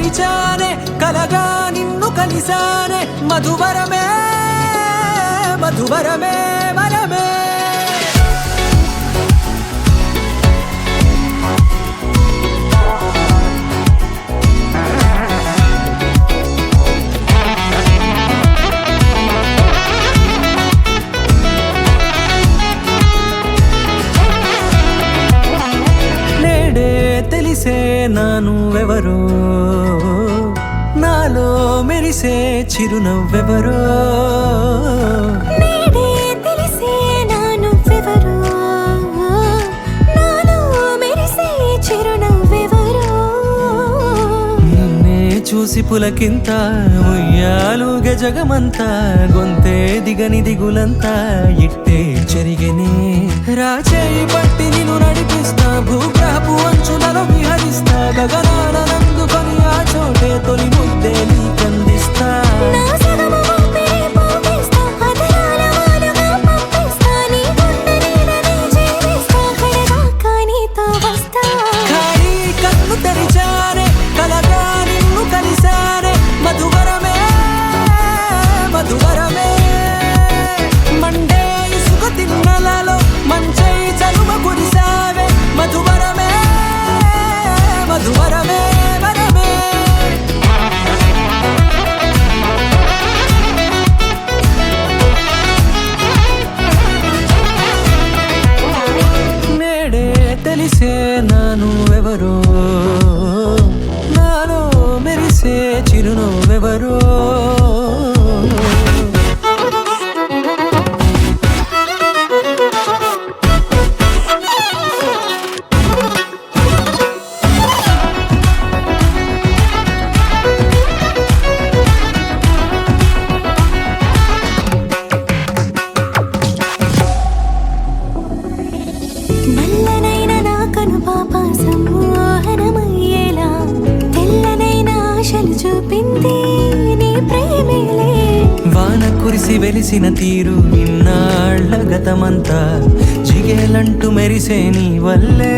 తెరిచానే కలగా నిన్ను కలిసానే మధువరమే మధువరమే వరమే తెలిసే నానువెవరో నాలో మెరిసే చిరునవ్వెవరో నేడే తెలిసే నానువెవరో నాలో మెరిసే చిరునవ్వెవరో నిన్నే చూసి పులకింత ఉయ్యాలుగే జగమంతా గొంతే దిగని దిగులంతా ఇట్టే చెరిగెనే రాచేయి పట్టి నిన్ను నడిపిస్తా భూగ్రహపు అంచులలో విహరిస్తా గగనాన నందుకొని ఆ చోటే తొలి ముద్దే నీకందిస్తా నా సగము ఊపిరి పోగిస్తా అదరాల వాలుగా పంపిస్తా నీ గుండె నీడనే జీవిస్తా కడదాకా నీతో వస్తా ఖాళీ కన్ను తెరిచానే కలగా నిన్ను కలిసానే మధువరమే మధువరమే మండే ఇసుక తిన్నలలో మంచై చలువ కురిసావే మధువరమే మధువరమే వరమే నేడే తెలిసే నానువెవరో నాలో మెరిసే చిరునవ్వెవరో నల్లనైన నా కనుపాప సమ్మోహనమయ్యేలా తెల్లనైన ఆశలు చూపింది నీ ప్రేమేలే వాన కురిసి వెలిసిన తీరు ఇన్నాళ్ల గతమంతా జిగేలంటూ మెరిసే నీ వల్లే